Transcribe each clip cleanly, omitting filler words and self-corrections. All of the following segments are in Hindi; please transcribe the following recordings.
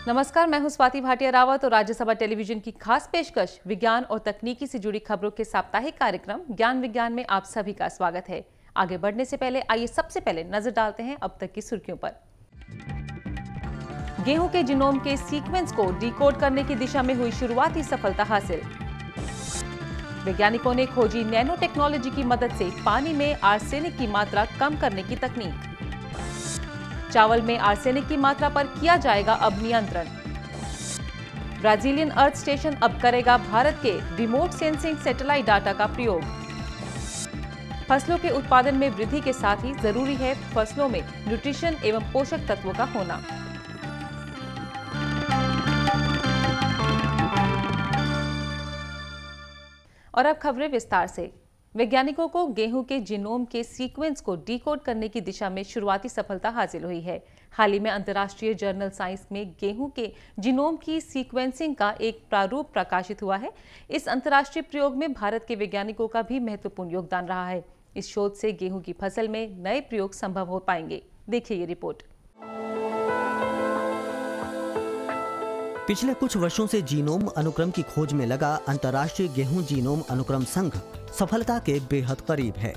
नमस्कार, मैं हूं स्वाति भाटिया रावत और राज्यसभा टेलीविजन की खास पेशकश विज्ञान और तकनीकी से जुड़ी खबरों के साप्ताहिक कार्यक्रम ज्ञान विज्ञान में आप सभी का स्वागत है। आगे बढ़ने से पहले आइए सबसे पहले नजर डालते हैं अब तक की सुर्खियों पर। गेहूं के जीनोम के सीक्वेंस को डिकोड करने की दिशा में हुई शुरुआती सफलता हासिल। वैज्ञानिकों ने खोजी नैनो टेक्नोलॉजी की मदद से पानी में आर्सेनिक की मात्रा कम करने की तकनीक। चावल में आर्सेनिक की मात्रा पर किया जाएगा अब नियंत्रण। ब्राजीलियन अर्थ स्टेशन अब करेगा भारत के रिमोट सेंसिंग सैटेलाइट डाटा का प्रयोग। फसलों के उत्पादन में वृद्धि के साथ ही जरूरी है फसलों में न्यूट्रिशन एवं पोषक तत्वों का होना। और अब खबरें विस्तार से। वैज्ञानिकों को गेहूं के जीनोम के सीक्वेंस को डिकोड करने की दिशा में शुरुआती सफलता हासिल हुई है। हाल ही में अंतर्राष्ट्रीय जर्नल साइंस में गेहूं के जीनोम की सीक्वेंसिंग का एक प्रारूप प्रकाशित हुआ है। इस अंतर्राष्ट्रीय प्रयोग में भारत के वैज्ञानिकों का भी महत्वपूर्ण योगदान रहा है। इस शोध से गेहूं की फसल में नए प्रयोग संभव हो पाएंगे। देखिए ये रिपोर्ट। पिछले कुछ वर्षों से जीनोम अनुक्रम की खोज में लगा अंतर्राष्ट्रीय गेहूं जीनोम अनुक्रम संघ सफलता के बेहद करीब है।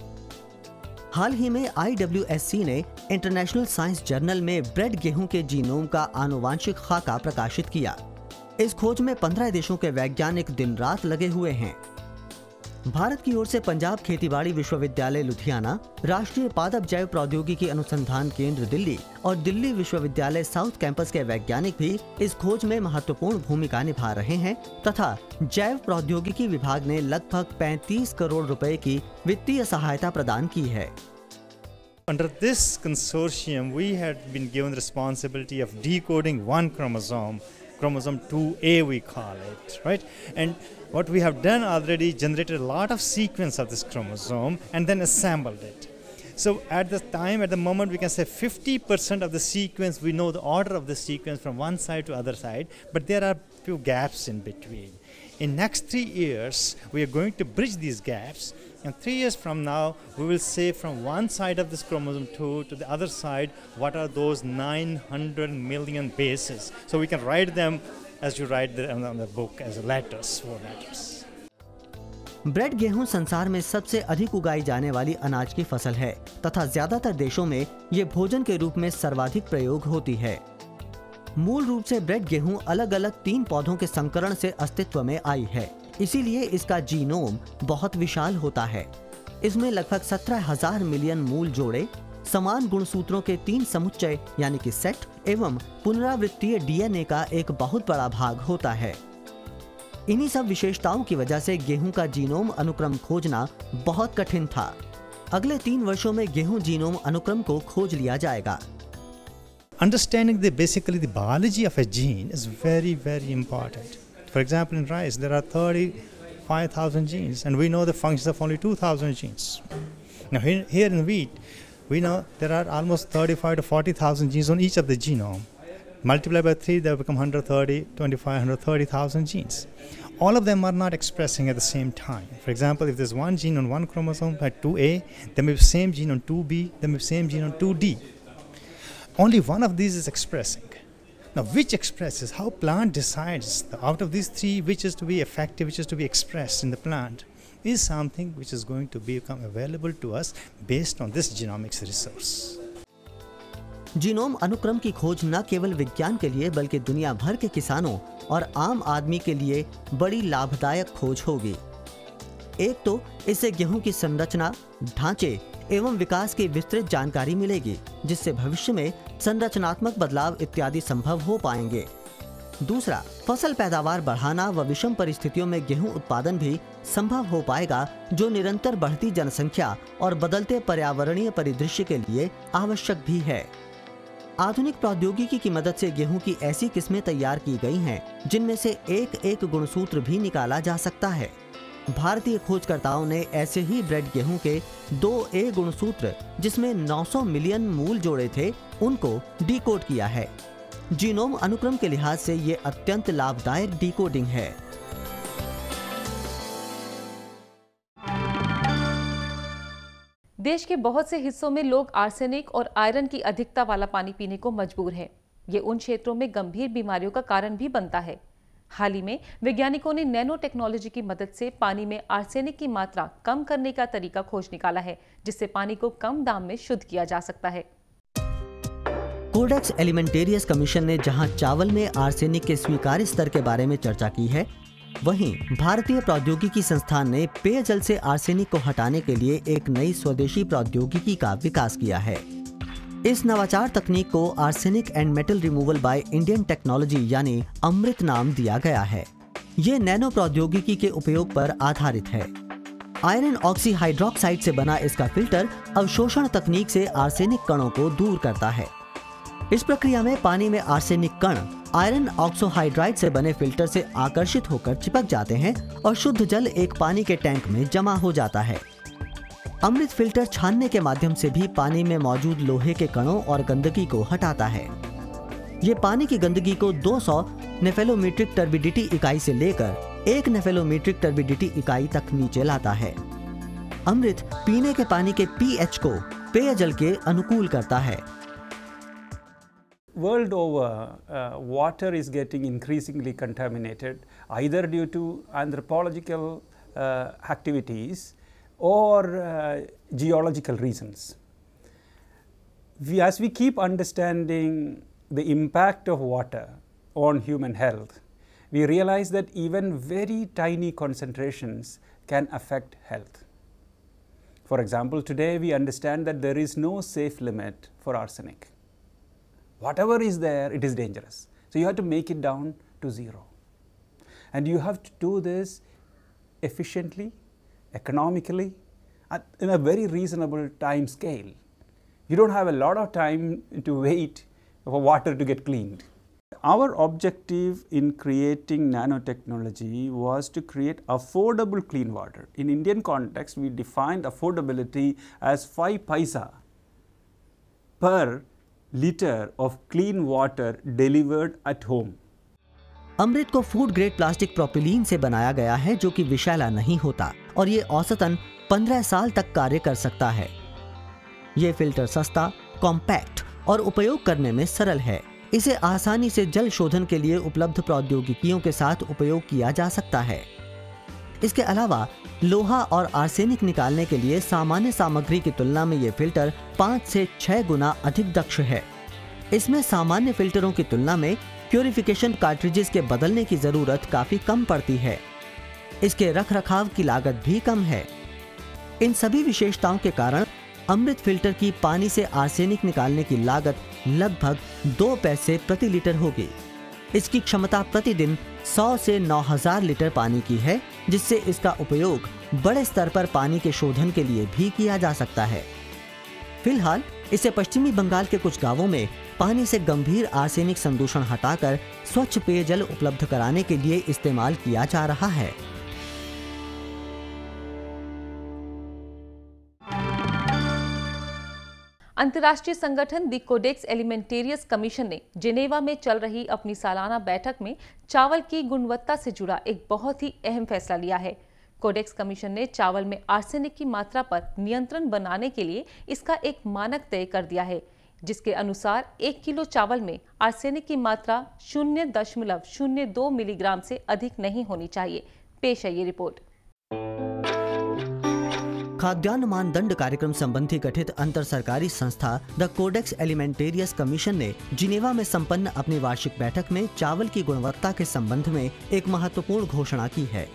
हाल ही में IWSC ने इंटरनेशनल साइंस जर्नल में ब्रेड गेहूं के जीनोम का आनुवांशिक खाका प्रकाशित किया। इस खोज में 15 देशों के वैज्ञानिक दिन रात लगे हुए हैं। भारत की ओर से पंजाब खेतीबाड़ी विश्वविद्यालय लुधियाना, राष्ट्रीय पादप जैव प्रौद्योगिकी अनुसंधान केंद्र दिल्ली और दिल्ली विश्वविद्यालय साउथ कैंपस के वैज्ञानिक भी इस खोज में महत्वपूर्ण भूमिका निभा रहे हैं तथा जैव प्रौद्योगिकी विभाग ने लगभग 35 करोड़ रुपए की वित्तीय सहायता प्रदान की है। Under this consortium, we had been given the responsibility of decoding one chromosome, chromosome 2A we call it, right? And what we have done already generated a lot of sequence of this chromosome and then assembled it. So at the moment we can say 50% of the sequence, we know the order of the sequence from one side to other side, but there are few gaps in between. In next 3 years, we are going to bridge these gaps. And 3 years from now, we will say from one side of this chromosome 2 to the other side, what are those 900 million bases? So we can write them as you write on the book as letters, 4 letters. Bread गेहूं संसार में सबसे अधिक उगाई जाने वाली अनाज की फसल है तथा ज्यादातर देशों में ये भोजन के रूप में सर्वाधिक प्रयोग होती है। मूल रूप से ब्रेड गेहूं अलग अलग 3 पौधों के संकरण से अस्तित्व में आई है, इसीलिए इसका जीनोम बहुत विशाल होता है। इसमें लगभग 17,000 मिलियन मूल जोड़े, समान गुणसूत्रों के 3 समुच्चय यानी कि सेट एवं पुनरावृत्तीय DNA का एक बहुत बड़ा भाग होता है। इन्हीं सब विशेषताओं की वजह से गेहूं का जीनोम अनुक्रम खोजना बहुत कठिन था। अगले 3 वर्षों में गेहूं जीनोम अनुक्रम को खोज लिया जाएगा। Understanding basically the biology of a gene is very, very important. For example, in rice, there are 35,000 genes, and we know the functions of only 2,000 genes. Now, here in wheat, we know there are almost 35 to 40,000 genes on each of the genome. Multiply by 3, they become 130,000 genes. All of them are not expressing at the same time. For example, if there's one gene on one chromosome, like 2A, there may be the same gene on 2B, there may be the same gene on 2D. Only one of these is expressing. Now, which expresses, how plant decides out of these 3 which is to be effective, which is to be expressed in the plant, is something which is going to become available to us based on this genomics resource. Genome अनुक्रम की खोज न केवल विज्ञान के लिए बल्कि दुनिया भर के किसानों और आम आदमी के लिए बड़ी लाभदायक खोज होगी। एक तो इससे गेहूं की संरचना, ढांचे एवं विकास की विस्तृत जानकारी मिलेगी, जिससे भविष्य में संरचनात्मक बदलाव इत्यादि संभव हो पाएंगे। दूसरा, फसल पैदावार बढ़ाना व विषम परिस्थितियों में गेहूं उत्पादन भी संभव हो पाएगा, जो निरंतर बढ़ती जनसंख्या और बदलते पर्यावरणीय परिदृश्य के लिए आवश्यक भी है। आधुनिक प्रौद्योगिकी की मदद से गेहूं की ऐसी किस्में तैयार की गई हैं, जिनमें से एक गुणसूत्र भी निकाला जा सकता है। भारतीय खोजकर्ताओं ने ऐसे ही ब्रेड गेहूं के 2A गुणसूत्र, जिसमें 900 मिलियन मूल जोड़े थे, उनको डिकोड किया है। जीनोम अनुक्रम के लिहाज से ये अत्यंत लाभदायक डिकोडिंग है। देश के बहुत से हिस्सों में लोग आर्सेनिक और आयरन की अधिकता वाला पानी पीने को मजबूर हैं। ये उन क्षेत्रों में गंभीर बीमारियों का कारण भी बनता है। हाल ही में वैज्ञानिकों ने नैनो टेक्नोलॉजी की मदद से पानी में आर्सेनिक की मात्रा कम करने का तरीका खोज निकाला है, जिससे पानी को कम दाम में शुद्ध किया जा सकता है। कोडेक्स एलिमेंटेरियस कमीशन ने जहां चावल में आर्सेनिक के स्वीकार्य स्तर के बारे में चर्चा की है, वहीं भारतीय प्रौद्योगिकी संस्थान ने पेयजल से आर्सेनिक को हटाने के लिए एक नई स्वदेशी प्रौद्योगिकी का विकास किया है। इस नवाचार तकनीक को arsenic and metal removal by Indian technology यानी अमृत नाम दिया गया है। ये नैनो प्रौद्योगिकी के उपयोग पर आधारित है। आयरन ऑक्सी हाइड्रोक्साइड से बना इसका फिल्टर अवशोषण तकनीक से आर्सेनिक कणों को दूर करता है। इस प्रक्रिया में पानी में आर्सेनिक कण आयरन ऑक्सोहाइड्राइड से बने फिल्टर से आकर्षित होकर चिपक जाते हैं और शुद्ध जल एक पानी के टैंक में जमा हो जाता है। अमृत फिल्टर छानने के माध्यम से भी पानी में मौजूद लोहे के कणों और गंदगी को हटाता है। ये पानी की गंदगी को 200 नेफेलोमीट्रिक टर्बिडिटी इकाई से लेकर 1 नेफेलोमीट्रिक टर्बिडिटी इकाई तक नीचे लाता है। अमृत पीने के पानी के pH को पेयजल के अनुकूल करता है। World over, water is getting increasingly contaminated, either due to anthropological activities or geological reasons. As we keep understanding the impact of water on human health, we realize that even very tiny concentrations can affect health. For example, today we understand that there is no safe limit for arsenic. Whatever is there, it is dangerous. So you have to make it down to 0. And you have to do this efficiently, economically, in a very reasonable time scale. You don't have a lot of time to wait for water to get cleaned. Our objective in creating nanotechnology was to create affordable clean water. In Indian context, we defined affordability as 5 paisa per liter of clean water delivered at home. अमृत को फूड ग्रेड प्लास्टिक प्रोपिलीन से बनाया गया है, जो कि विषैला नहीं होता और ये औसतन 15 साल तक कार्य कर सकता है। ये फिल्टर सस्ता, कॉम्पैक्ट और उपयोग करने में सरल है। इसे आसानी से जल शोधन के लिए उपलब्ध प्रौद्योगिकियों के साथ उपयोग किया जा सकता है। इसके अलावा लोहा और आर्सेनिक निकालने के लिए सामान्य सामग्री की तुलना में ये फिल्टर 5 से 6 गुना अधिक दक्ष है। इसमें सामान्य फिल्टरों की तुलना में प्यूरिफिकेशन कार्ट्रिजेस के बदलने की जरूरत काफी कम पड़ती है। इसके रखरखाव की लागत भी कम है। इन सभी विशेषताओं के कारण अमृत फिल्टर की पानी से आर्सेनिक निकालने की लागत लगभग 2 पैसे प्रति लीटर होगी। इसकी क्षमता प्रतिदिन 100 से 9000 लीटर पानी की है, जिससे इसका उपयोग बड़े स्तर पर पानी के शोधन के लिए भी किया जा सकता है। फिलहाल इसे पश्चिमी बंगाल के कुछ गांवों में पानी से गंभीर आर्सेनिक संदूषण हटाकर स्वच्छ पेयजल उपलब्ध कराने के लिए इस्तेमाल किया जा रहा है। अंतर्राष्ट्रीय संगठन द कोडेक्स एलिमेंटेरियस कमीशन ने जिनेवा में चल रही अपनी सालाना बैठक में चावल की गुणवत्ता से जुड़ा एक बहुत ही अहम फैसला लिया है। कोडेक्स कमीशन ने चावल में आर्सेनिक की मात्रा पर नियंत्रण बनाने के लिए इसका एक मानक तय कर दिया है, जिसके अनुसार 1 किलो चावल में आर्सेनिक की मात्रा 0.02 मिलीग्राम से अधिक नहीं होनी चाहिए। पेश है ये रिपोर्ट। खाद्यान्न मानदंड कार्यक्रम संबंधी गठित अंतर सरकारी संस्था द कोडेक्स एलिमेंटेरियस कमीशन ने जिनेवा में संपन्न अपनी वार्षिक बैठक में चावल की गुणवत्ता के संबंध में एक महत्वपूर्ण घोषणा की है।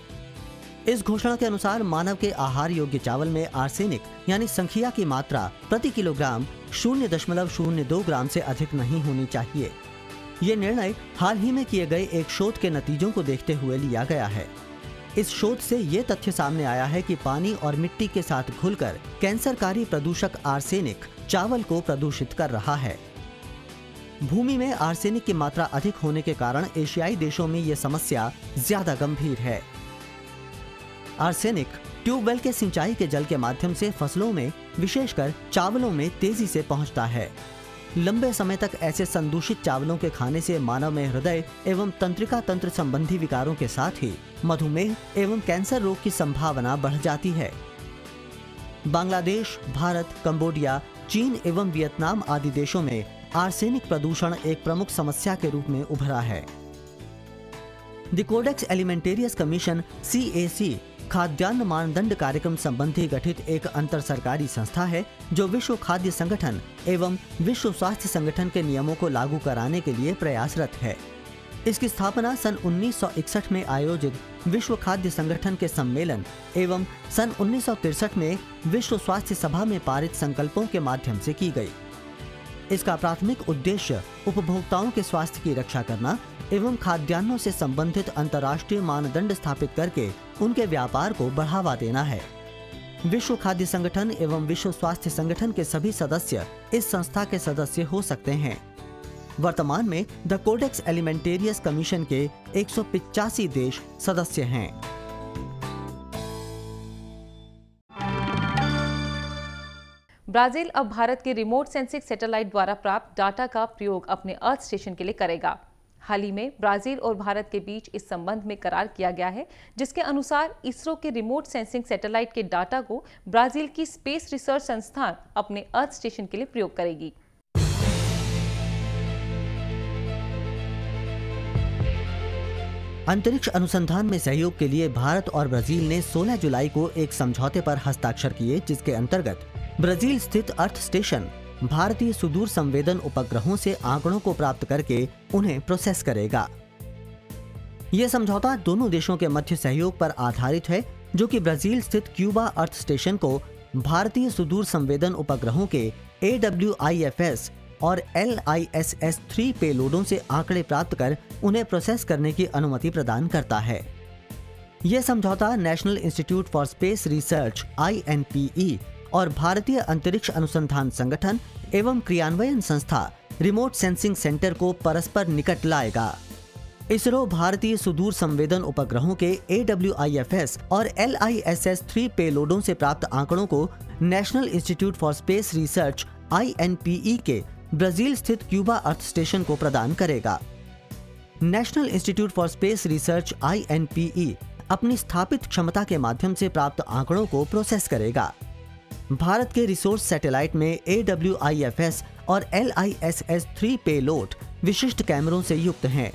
इस घोषणा के अनुसार मानव के आहार योग्य चावल में आर्सेनिक यानी संखिया की मात्रा प्रति किलोग्राम 0.02 ग्राम से अधिक नहीं होनी चाहिए। ये निर्णय हाल ही में किए गए एक शोध के नतीजों को देखते हुए लिया गया है। इस शोध से ये तथ्य सामने आया है कि पानी और मिट्टी के साथ घुलकर कैंसरकारी प्रदूषक आर्सेनिक चावल को प्रदूषित कर रहा है। भूमि में आर्सेनिक की मात्रा अधिक होने के कारण एशियाई देशों में ये समस्या ज्यादा गंभीर है। आर्सेनिक ट्यूबवेल के सिंचाई के जल के माध्यम से फसलों में, विशेषकर चावलों में तेजी से पहुंचता है। लंबे समय तक ऐसे संदूषित चावलों के खाने से मानव में हृदय एवं तंत्रिका तंत्र संबंधी विकारों के साथ ही मधुमेह एवं कैंसर रोग की संभावना बढ़ जाती है। बांग्लादेश, भारत, कंबोडिया, चीन एवं वियतनाम आदि देशों में आर्सेनिक प्रदूषण एक प्रमुख समस्या के रूप में उभरा है। The codex Alimentarius commission (CAC) खाद्यान्न मानदंड कार्यक्रम संबंधी गठित एक अंतर सरकारी संस्था है जो विश्व खाद्य संगठन एवं विश्व स्वास्थ्य संगठन के नियमों को लागू कराने के लिए प्रयासरत है। इसकी स्थापना सन 1961 में आयोजित विश्व खाद्य संगठन के सम्मेलन एवं सन 1963 में विश्व स्वास्थ्य सभा में पारित संकल्पों के माध्यम से की गई। इसका प्राथमिक उद्देश्य उपभोक्ताओं के स्वास्थ्य की रक्षा करना एवं खाद्यान्नों से संबंधित अंतर्राष्ट्रीय मानदंड स्थापित करके उनके व्यापार को बढ़ावा देना है। विश्व खाद्य संगठन एवं विश्व स्वास्थ्य संगठन के सभी सदस्य इस संस्था के सदस्य हो सकते हैं। वर्तमान में द कोडेक्स एलिमेंटेरियस कमीशन के 185 देश सदस्य हैं। ब्राजील अब भारत के रिमोट सेंसिंग सैटेलाइट द्वारा प्राप्त डाटा का प्रयोग अपने अर्थ स्टेशन के लिए करेगा। हाल ही में ब्राजील और भारत के बीच इस संबंध में करार किया गया है, जिसके अनुसार इसरो के रिमोट सेंसिंग सैटेलाइट के डाटा को ब्राजील की स्पेस रिसर्च संस्थान अपने अर्थ स्टेशन के लिए प्रयोग करेगी। अंतरिक्ष अनुसंधान में सहयोग के लिए भारत और ब्राजील ने 16 जुलाई को एक समझौते पर हस्ताक्षर किए, जिसके अंतर्गत ब्राजील स्थित अर्थ स्टेशन भारतीय सुदूर संवेदन उपग्रहों से आंकड़ों को प्राप्त करके उन्हें प्रोसेस करेगा। यह समझौता दोनों देशों के मध्य सहयोग पर आधारित है, जो कि ब्राजील स्थित क्यूबा अर्थ स्टेशन को भारतीय सुदूर संवेदन उपग्रहों के AWIFS और LISS-3 पेलोडों से आंकड़े प्राप्त कर उन्हें प्रोसेस करने की अनुमति प्रदान करता है। यह समझौता national institute for space research INPE और भारतीय अंतरिक्ष अनुसंधान संगठन एवं क्रियान्वयन संस्था रिमोट सेंसिंग सेंटर को परस्पर निकट लाएगा। इसरो भारतीय सुदूर संवेदन उपग्रहों के AWIFS और LISS-3 पेलोडों से प्राप्त आंकड़ों को national institute for space research INPE के ब्राजील स्थित क्यूबा अर्थ स्टेशन को प्रदान करेगा। National institute for space research INPE अपनी स्थापित क्षमता के माध्यम से प्राप्त आंकड़ों को प्रोसेस करेगा। भारत के रिसोर्स सैटेलाइट में AWIFS और LISS-3 पेलोड विशिष्ट कैमरों से युक्त हैं।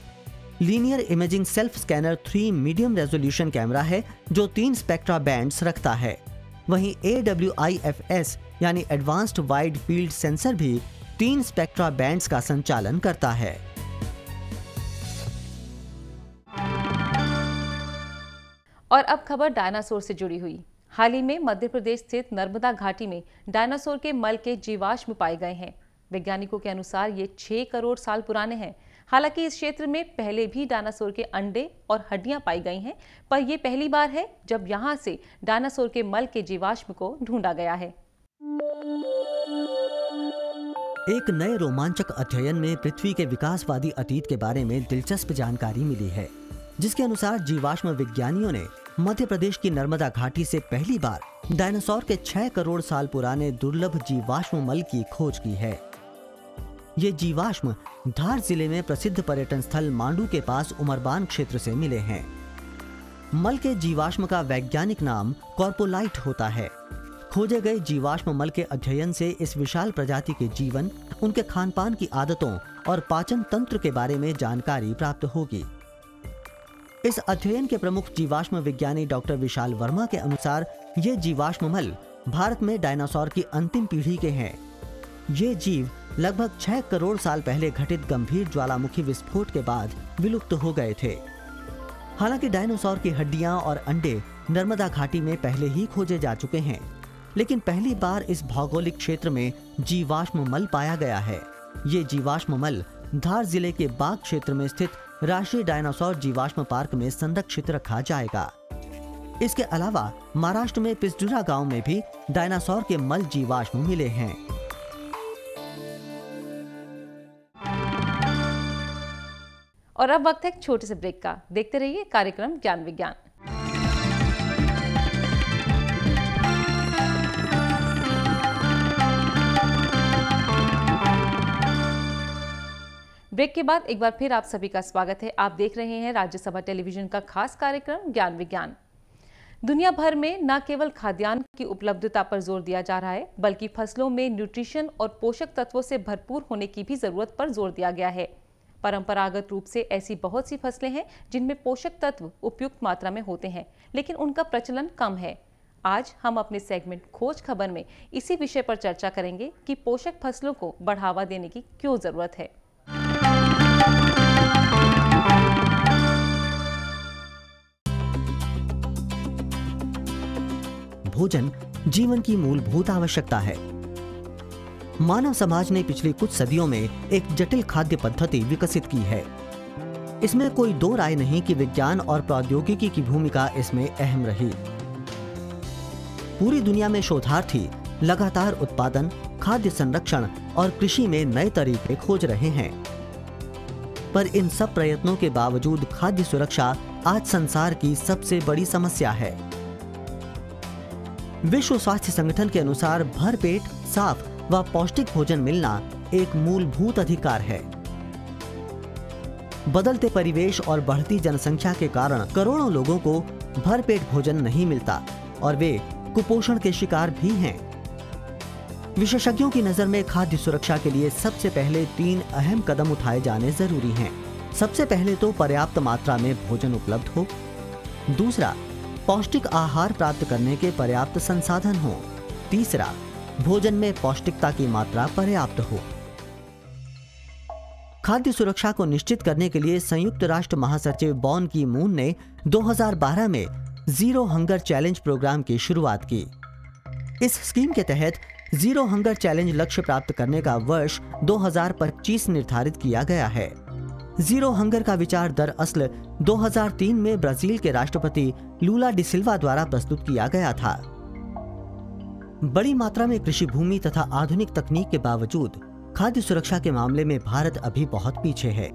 Linear imaging self scanner 3 medium resolution camera है जो 3 स्पेक्ट्रा बैंड्स रखता है। वहीं AWIFS यानी एडवांस्ड वाइड फील्ड सेंसर भी 3 स्पेक्ट्रा बैंड्स का संचालन करता है। और अब खबर डायनासोर से जुड़ी हुई। हाल ही में मध्य प्रदेश स्थित नर्मदा घाटी में डायनासोर के मल के जीवाश्म पाए गए हैं। वैज्ञानिकों के अनुसार ये 6 करोड़ साल पुराने हैं। हालांकि इस क्षेत्र में पहले भी डायनासोर के अंडे और हड्डियां पाई गई हैं, पर यह पहली बार है जब यहां से डायनासोर के मल के जीवाश्म को ढूंढा गया है। एक नए रोमांचक अध्ययन में पृथ्वी के विकासवादी अतीत के बारे में दिलचस्प जानकारी मिली है, जिसके अनुसार जीवाश्म विज्ञानियों ने मध्य प्रदेश की नर्मदा घाटी से पहली बार डायनासोर के 6 करोड़ साल पुराने दुर्लभ जीवाश्म मल की खोज की है। ये जीवाश्म धार जिले में प्रसिद्ध पर्यटन स्थल मांडू के पास उमरबान क्षेत्र से मिले हैं। मल के जीवाश्म का वैज्ञानिक नाम कॉर्पोलाइट होता है। खोजे गए जीवाश्म मल के अध्ययन से इस विशाल प्रजाति के जीवन, उनके खानपान की आदतों और पाचन तंत्र के बारे में जानकारी प्राप्त होगी। इस अध्ययन के प्रमुख जीवाश्म विज्ञानी डॉक्टर विशाल वर्मा के अनुसार ये जीवाश्म मल भारत में डायनासोर की अंतिम पीढ़ी के हैं। ये जीव लगभग 6 करोड़ साल पहले घटित गंभीर ज्वालामुखी विस्फोट के बाद विलुप्त हो गए थे। हालांकि डायनासोर की हड्डियां और अंडे नर्मदा घाटी में पहले ही खोजे जा चुके हैं, लेकिन पहली बार इस भौगोलिक क्षेत्र में जीवाश्म मल पाया गया है। ये जीवाश्म मल धार जिले के बाग क्षेत्र में स्थित राष्ट्रीय डायनासोर जीवाश्म पार्क में संरक्षित रखा जाएगा। इसके अलावा महाराष्ट्र में पिसडुरा गांव में भी डायनासोर के मल जीवाश्म मिले हैं। और अब वक्त है एक छोटे से ब्रेक का। देखते रहिए कार्यक्रम ज्ञान विज्ञान। ब्रेक के बाद एक बार फिर आप सभी का स्वागत है। आप देख रहे हैं राज्यसभा टेलीविजन का खास कार्यक्रम ज्ञान विज्ञान। दुनिया भर में न केवल खाद्यान्न की उपलब्धता पर जोर दिया जा रहा है, बल्कि फसलों में न्यूट्रिशन और पोषक तत्वों से भरपूर होने की भी जरूरत पर जोर दिया गया है। परंपरागत रूप से ऐसी बहुत सी फसलें हैं जिनमें पोषक तत्व उपयुक्त मात्रा में होते हैं, लेकिन उनका प्रचलन कम है। आज हम अपने सेगमेंट खोज खबर में इसी विषय पर चर्चा करेंगे कि पोषक फसलों को बढ़ावा देने की क्यों जरूरत है। भोजन जीवन की मूलभूत आवश्यकता है। मानव समाज ने पिछली कुछ सदियों में एक जटिल खाद्य पद्धति विकसित की है। इसमें कोई दो राय नहीं कि विज्ञान और प्रौद्योगिकी की भूमिका इसमें अहम रही। पूरी दुनिया में शोधार्थी लगातार उत्पादन, खाद्य संरक्षण और कृषि में नए तरीके खोज रहे हैं। पर इन सब प्रयत्नों के बावजूद खाद्य सुरक्षा आज संसार की सबसे बड़ी समस्या है। विश्व स्वास्थ्य संगठन के अनुसार भरपेट, साफ व पौष्टिक भोजन मिलना एक मूलभूत अधिकार है। बदलते परिवेश और बढ़ती जनसंख्या के कारण करोड़ों लोगों को भरपेट भोजन नहीं मिलता और वे कुपोषण के शिकार भी हैं। विशेषज्ञों की नजर में खाद्य सुरक्षा के लिए सबसे पहले 3 अहम कदम उठाए जाने जरूरी हैं। सबसे पहले तो पर्याप्त मात्रा में भोजन उपलब्ध हो। दूसरा, पौष्टिक आहार प्राप्त करने के पर्याप्त संसाधन हो। तीसरा, भोजन में पौष्टिकता की मात्रा पर्याप्त हो। खाद्य सुरक्षा को निश्चित करने के लिए संयुक्त राष्ट्र महासचिव बॉन की मून ने 2012 में जीरो हंगर चैलेंज प्रोग्राम की शुरुआत की। इस स्कीम के तहत जीरो हंगर चैलेंज लक्ष्य प्राप्त करने का वर्ष 2025 निर्धारित किया गया है। जीरो हंगर का विचार दरअसल 2003 में ब्राजील के राष्ट्रपति लूला डी सिल्वा द्वारा प्रस्तुत किया गया था। बड़ी मात्रा में कृषि भूमि तथा आधुनिक तकनीक के बावजूद खाद्य सुरक्षा के मामले में भारत अभी बहुत पीछे है।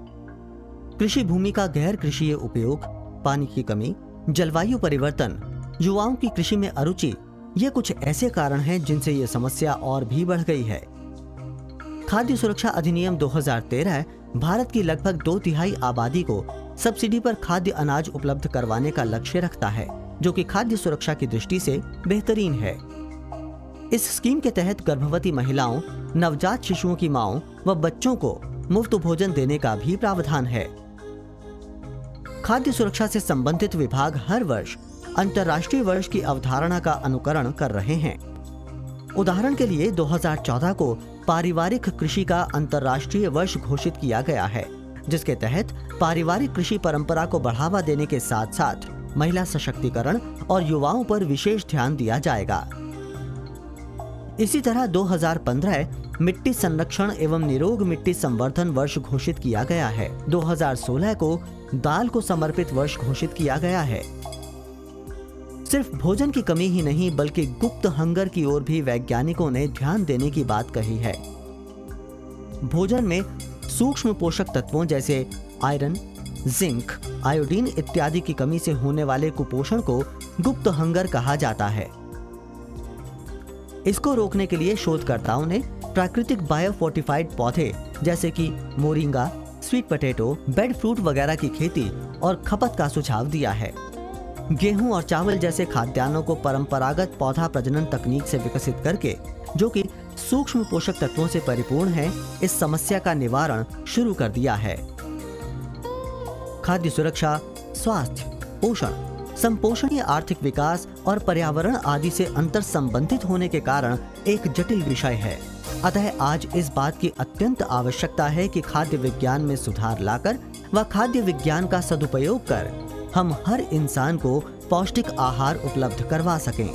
कृषि भूमि का गैर कृषीय उपयोग, पानी की कमी, जलवायु परिवर्तन, युवाओं की कृषि में अरुचि, ये कुछ ऐसे कारण हैं जिनसे ये समस्या और भी बढ़ गई है। खाद्य सुरक्षा अधिनियम 2013 भारत की लगभग 2/3 आबादी को सब्सिडी पर खाद्य अनाज उपलब्ध करवाने का लक्ष्य रखता है, जो कि खाद्य सुरक्षा की दृष्टि से बेहतरीन है। इस स्कीम के तहत गर्भवती महिलाओं, नवजात शिशुओं की मांओं व बच्चों को मुफ्त भोजन देने का भी प्रावधान है। खाद्य सुरक्षा से संबंधित विभाग हर वर्ष अंतर्राष्ट्रीय वर्ष की अवधारणा का अनुकरण कर रहे हैं। उदाहरण के लिए 2014 को पारिवारिक कृषि का अंतर्राष्ट्रीय वर्ष घोषित किया गया है, जिसके तहत पारिवारिक कृषि परंपरा को बढ़ावा देने के साथ साथ महिला सशक्तिकरण और युवाओं पर विशेष ध्यान दिया जाएगा। इसी तरह 2015 मिट्टी संरक्षण एवं निरोग मिट्टी संवर्धन वर्ष घोषित किया गया है। 2016 को दाल को समर्पित वर्ष घोषित किया गया है। सिर्फ भोजन की कमी ही नहीं बल्कि गुप्त हंगर की ओर भी वैज्ञानिकों ने ध्यान देने की बात कही है। भोजन में सूक्ष्म पोषक तत्वों जैसे आयरन, जिंक, आयोडीन इत्यादि की कमी से होने वाले कुपोषण को गुप्त हंगर कहा जाता है। इसको रोकने के लिए शोधकर्ताओं ने प्राकृतिक बायोफोर्टिफाइड पौधे जैसे कि moringa, sweet potato, bed fruit वगैरह की खेती और खपत का सुझाव दिया है। गेहूं और चावल जैसे खाद्यान्नों को परंपरागत पौधा प्रजनन तकनीक से विकसित करके, जो कि सूक्ष्म पोषक तत्वों से परिपूर्ण है, इस समस्या का निवारण शुरू कर दिया है। खाद्य सुरक्षा, स्वास्थ्य, पोषण, संपोषणीय आर्थिक विकास और पर्यावरण आदि से अंतर संबंधित होने के कारण एक जटिल विषय है। अतः आज इस बात की अत्यंत आवश्यकता है कि खाद्य विज्ञान में सुधार लाकर व खाद्य विज्ञान का सदुपयोग कर हम हर इंसान को पौष्टिक आहार उपलब्ध करवा सकें।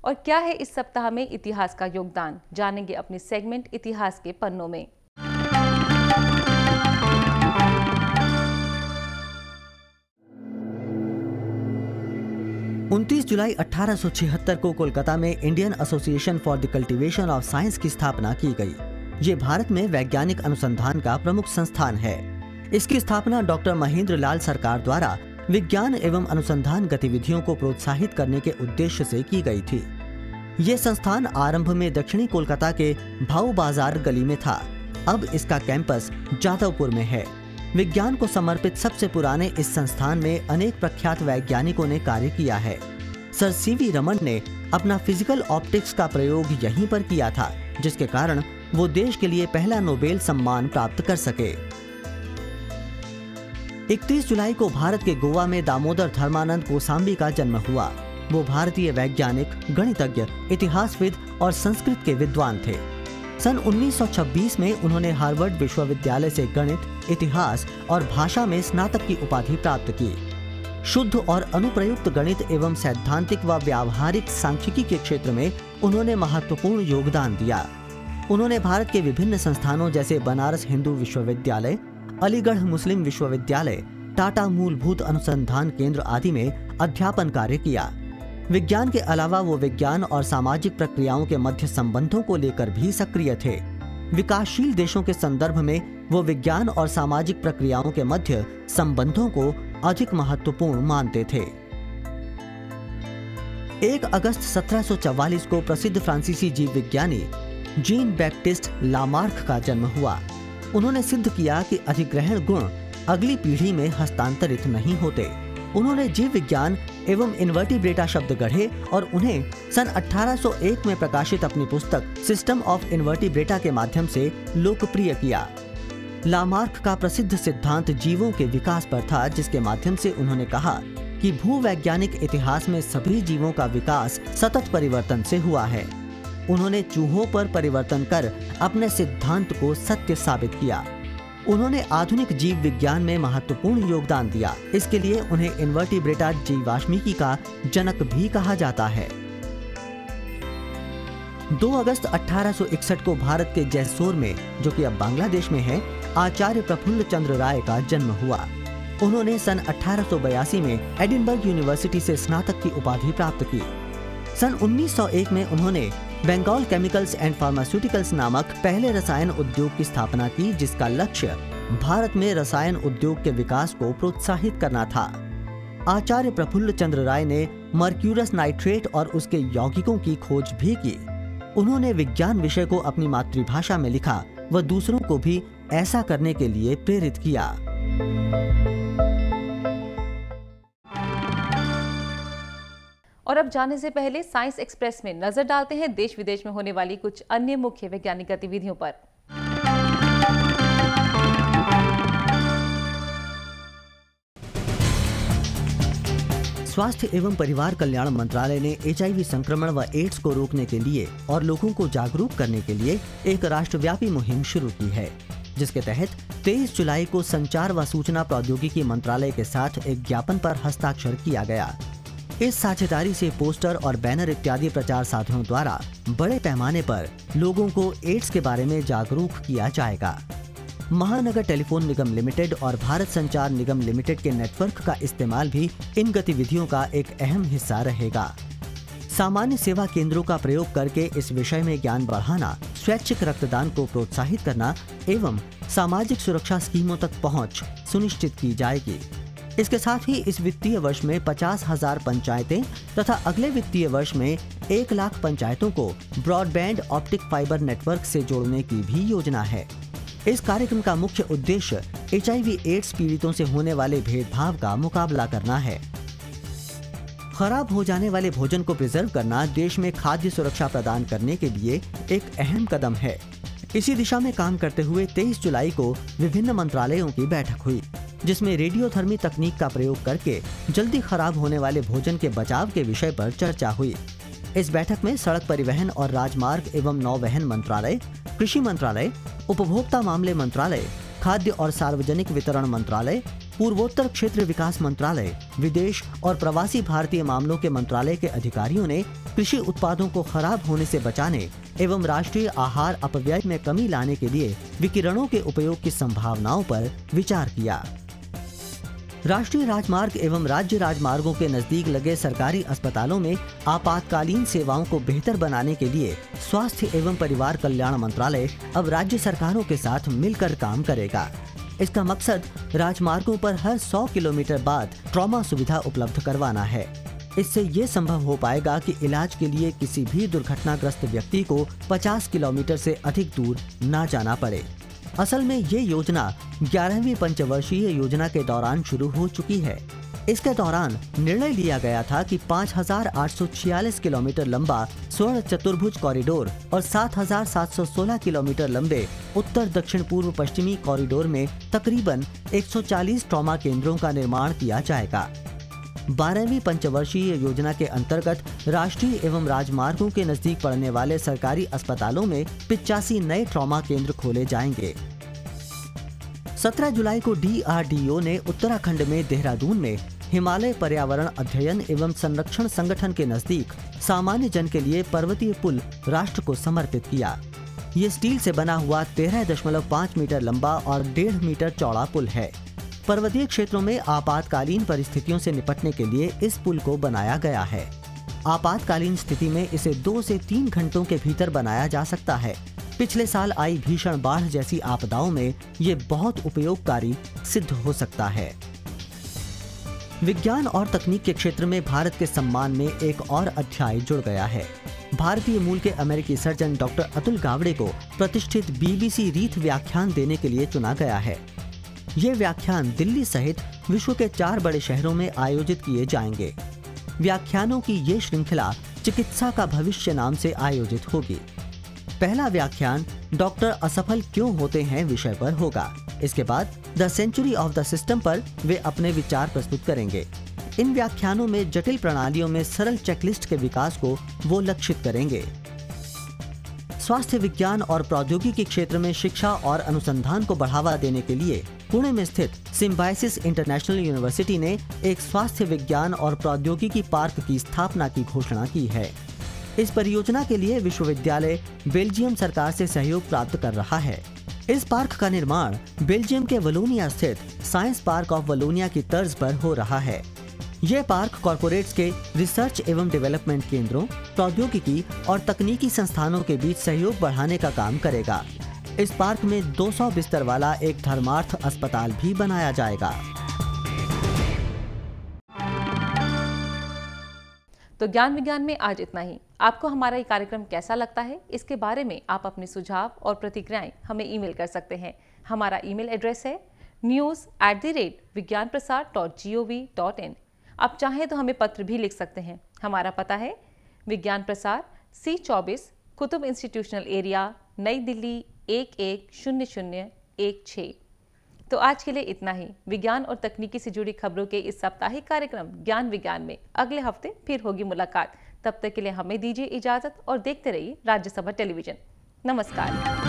और क्या है इस सप्ताह में इतिहास का योगदान, जानेंगे अपने सेगमेंट इतिहास के पन्नों में। उनतीस जुलाई 1876 को कोलकाता में Indian association for the cultivation of science की स्थापना की गई। ये भारत में वैज्ञानिक अनुसंधान का प्रमुख संस्थान है। इसकी स्थापना डॉक्टर महेंद्र लाल सरकार द्वारा विज्ञान एवं अनुसंधान गतिविधियों को प्रोत्साहित करने के उद्देश्य से की गई थी। ये संस्थान आरंभ में दक्षिणी कोलकाता के भाऊ बाजार गली में था। अब इसका कैंपस जादवपुर में है। विज्ञान को समर्पित सबसे पुराने इस संस्थान में अनेक प्रख्यात वैज्ञानिकों ने कार्य किया है। सर सीवी रमन ने अपना फिजिकल ऑप्टिक्स का प्रयोग यहीं पर किया था, जिसके कारण वो देश के लिए पहला नोबेल सम्मान प्राप्त कर सके। 31 जुलाई को भारत के गोवा में दामोदर धर्मानंद कोसाम्बी का जन्म हुआ। वो भारतीय वैज्ञानिक, गणितज्ञ, इतिहासविद और संस्कृत के विद्वान थे। सन 1926 में उन्होंने हार्वर्ड विश्वविद्यालय से गणित, इतिहास और भाषा में स्नातक की उपाधि प्राप्त की। शुद्ध और अनुप्रयुक्त गणित एवं सैद्धांतिक व व्यावहारिक सांख्यिकी के क्षेत्र में उन्होंने महत्वपूर्ण योगदान दिया। उन्होंने भारत के विभिन्न संस्थानों जैसे बनारस हिंदू विश्वविद्यालय, अलीगढ़ मुस्लिम विश्वविद्यालय, टाटा मूलभूत अनुसंधान केंद्र आदि में अध्यापन कार्य किया। विज्ञान के अलावा वो विज्ञान और सामाजिक प्रक्रियाओं के मध्य संबंधों को लेकर भी सक्रिय थे। विकासशील देशों के संदर्भ में वो विज्ञान और सामाजिक प्रक्रियाओं के मध्य संबंधों को अधिक महत्वपूर्ण मानते थे। 1 अगस्त 1744 को प्रसिद्ध फ्रांसीसी जीव विज्ञानी जीन बैप्टिस्ट लामार्क का जन्म हुआ। उन्होंने सिद्ध किया कि अधिग्रहण गुण अगली पीढ़ी में हस्तांतरित नहीं होते। उन्होंने जीव विज्ञान एवं इन्वर्टिब्रेटा शब्द गढ़े और उन्हें सन 1801 में प्रकाशित अपनी पुस्तक सिस्टम ऑफ इन्वर्टिब्रेटा के माध्यम से लोकप्रिय किया। लामार्क का प्रसिद्ध सिद्धांत जीवों के विकास पर था, जिसके माध्यम से उन्होंने कहा कि भूवैज्ञानिक इतिहास में सभी जीवों का विकास सतत परिवर्तन से हुआ है। उन्होंने चूहों पर परिवर्तन कर अपने सिद्धांत को सत्य साबित किया। उन्होंने आधुनिक जीव विज्ञान में महत्वपूर्ण योगदान दिया। इसके लिए उन्हें इन्वर्टिब्रेटा जीवाश्मिकी का जनक भी कहा जाता है। 2 अगस्त 1861 को भारत के जैसोर में, जो कि अब बांग्लादेश में है, आचार्य प्रफुल्ल चंद्र राय का जन्म हुआ। उन्होंने सन 1882 में एडिनबर्ग यूनिवर्सिटी से स्नातक की उपाधि प्राप्त की। सन 1901 में उन्होंने बंगाल केमिकल्स एंड फार्मास्यूटिकल्स नामक पहले रसायन उद्योग की स्थापना की, जिसका लक्ष्य भारत में रसायन उद्योग के विकास को प्रोत्साहित करना था। आचार्य प्रफुल्ल चंद्र राय ने मर्क्यूरस नाइट्रेट और उसके यौगिकों की खोज भी की। उन्होंने विज्ञान विषय को अपनी मातृभाषा में लिखा व दूसरों को भी ऐसा करने के लिए प्रेरित किया। और अब जाने से पहले साइंस एक्सप्रेस में नजर डालते हैं देश विदेश में होने वाली कुछ अन्य मुख्य वैज्ञानिक गतिविधियों पर। स्वास्थ्य एवं परिवार कल्याण मंत्रालय ने HIV संक्रमण व एड्स को रोकने के लिए और लोगों को जागरूक करने के लिए एक राष्ट्रव्यापी मुहिम शुरू की है, जिसके तहत 23 जुलाई को संचार व सूचना प्रौद्योगिकी मंत्रालय के साथ एक ज्ञापन पर हस्ताक्षर किया गया। इस साझेदारी से पोस्टर और बैनर इत्यादि प्रचार साधनों द्वारा बड़े पैमाने पर लोगों को एड्स के बारे में जागरूक किया जाएगा। महानगर टेलीफोन निगम लिमिटेड और भारत संचार निगम लिमिटेड के नेटवर्क का इस्तेमाल भी इन गतिविधियों का एक अहम हिस्सा रहेगा। सामान्य सेवा केंद्रों का प्रयोग करके इस विषय में ज्ञान बढ़ाना, स्वैच्छिक रक्तदान को प्रोत्साहित करना एवं सामाजिक सुरक्षा स्कीमों तक पहुंच सुनिश्चित की जाएगी। इसके साथ ही इस वित्तीय वर्ष में 50,000 पंचायतें तथा अगले वित्तीय वर्ष में 1 लाख पंचायतों को ब्रॉडबैंड ऑप्टिक फाइबर नेटवर्क से जोड़ने की भी योजना है। इस कार्यक्रम का मुख्य उद्देश्य HIV एड्स पीड़ितों से होने वाले भेदभाव का मुकाबला करना है। खराब हो जाने वाले भोजन को प्रिजर्व करना देश में खाद्य सुरक्षा प्रदान करने के लिए एक अहम कदम है। इसी दिशा में काम करते हुए 23 जुलाई को विभिन्न मंत्रालयों की बैठक हुई, जिसमें रेडियोथर्मी तकनीक का प्रयोग करके जल्दी खराब होने वाले भोजन के बचाव के विषय पर चर्चा हुई। इस बैठक में सड़क परिवहन और राजमार्ग एवं नौवहन मंत्रालय, कृषि मंत्रालय, उपभोक्ता मामले मंत्रालय, खाद्य और सार्वजनिक वितरण मंत्रालय, पूर्वोत्तर क्षेत्र विकास मंत्रालय, विदेश और प्रवासी भारतीय मामलों के मंत्रालय के अधिकारियों ने कृषि उत्पादों को खराब होने से बचाने एवं राष्ट्रीय आहार अपव्यय में कमी लाने के लिए विकिरणों के उपयोग की संभावनाओं पर विचार किया। राष्ट्रीय राजमार्ग एवं राज्य राजमार्गों के नजदीक लगे सरकारी अस्पतालों में आपातकालीन सेवाओं को बेहतर बनाने के लिए स्वास्थ्य एवं परिवार कल्याण मंत्रालय अब राज्य सरकारों के साथ मिलकर काम करेगा। इसका मकसद राजमार्गों पर हर 100 किलोमीटर बाद ट्रॉमा सुविधा उपलब्ध करवाना है। इससे ये संभव हो पाएगा कि इलाज के लिए किसी भी दुर्घटनाग्रस्त व्यक्ति को 50 किलोमीटर से अधिक दूर ना जाना पड़े। असल में ये योजना 11वीं पंचवर्षीय योजना के दौरान शुरू हो चुकी है। इसके दौरान निर्णय लिया गया था कि 5,846 किलोमीटर लंबा स्वर्ण चतुर्भुज कॉरिडोर और 7,716 किलोमीटर लंबे उत्तर दक्षिण पूर्व पश्चिमी कॉरिडोर में तकरीबन 140 ट्रॉमा केंद्रों का निर्माण किया जाएगा। 12वीं पंचवर्षीय योजना के अंतर्गत राष्ट्रीय एवं राजमार्गों के नजदीक पड़ने वाले सरकारी अस्पतालों में 85 नए ट्रॉमा केंद्र खोले जाएंगे। 17 जुलाई को DRDO ने उत्तराखंड में देहरादून में हिमालय पर्यावरण अध्ययन एवं संरक्षण संगठन के नजदीक सामान्य जन के लिए पर्वतीय पुल राष्ट्र को समर्पित किया। ये स्टील से बना हुआ 13.5 मीटर लंबा और 1.5 मीटर चौड़ा पुल है। पर्वतीय क्षेत्रों में आपातकालीन परिस्थितियों से निपटने के लिए इस पुल को बनाया गया है। आपातकालीन स्थिति में इसे 2 से 3 घंटों के भीतर बनाया जा सकता है। पिछले साल आई भीषण बाढ़ जैसी आपदाओं में ये बहुत उपयोगकारी सिद्ध हो सकता है। विज्ञान और तकनीक के क्षेत्र में भारत के सम्मान में एक और अध्याय जुड़ गया है। भारतीय मूल के अमेरिकी सर्जन डॉक्टर अतुल गावड़े को प्रतिष्ठित BBC रीथ व्याख्यान देने के लिए चुना गया है। ये व्याख्यान दिल्ली सहित विश्व के 4 बड़े शहरों में आयोजित किए जाएंगे। व्याख्यानों की ये श्रृंखला चिकित्सा का भविष्य नाम से आयोजित होगी। पहला व्याख्यान डॉक्टर असफल क्यों होते हैं विषय पर होगा। इसके बाद the century of the system पर वे अपने विचार प्रस्तुत करेंगे। इन व्याख्यानों में जटिल प्रणालियों में सरल चेकलिस्ट के विकास को वो लक्षित करेंगे। स्वास्थ्य विज्ञान और प्रौद्योगिकी क्षेत्र में शिक्षा और अनुसंधान को बढ़ावा देने के लिए पुणे में स्थित सिम्बायसिस इंटरनेशनल यूनिवर्सिटी ने एक स्वास्थ्य विज्ञान और प्रौद्योगिकी पार्क की स्थापना की घोषणा की है। इस परियोजना के लिए विश्वविद्यालय बेल्जियम सरकार से सहयोग प्राप्त कर रहा है। इस पार्क का निर्माण बेल्जियम के वलोनिया स्थित साइंस पार्क ऑफ वलोनिया की तर्ज पर हो रहा है। यह पार्क कॉर्पोरेट्स के रिसर्च एवं डेवलपमेंट केंद्रों, प्रौद्योगिकी और तकनीकी संस्थानों के बीच सहयोग बढ़ाने का काम करेगा। इस पार्क में 200 बिस्तर वाला एक धर्मार्थ अस्पताल भी बनाया जाएगा। तो ज्ञान विज्ञान में आज इतना ही। आपको हमारा ये कार्यक्रम कैसा लगता है, इसके बारे में आप अपने सुझाव और प्रतिक्रियाएं हमें ईमेल कर सकते हैं। हमारा ईमेल एड्रेस है news@vigyanaprasar.gov.in। आप चाहें तो हमें पत्र भी लिख सकते हैं। हमारा पता है विज्ञान प्रसार C24 कुतुब इंस्टीट्यूशनल एरिया, नई दिल्ली 110016। तो आज के लिए इतना ही। विज्ञान और तकनीकी से जुड़ी खबरों के इस साप्ताहिक कार्यक्रम ज्ञान विज्ञान में अगले हफ्ते फिर होगी मुलाकात। तब तक के लिए हमें दीजिए इजाजत और देखते रहिए राज्यसभा टेलीविजन। नमस्कार।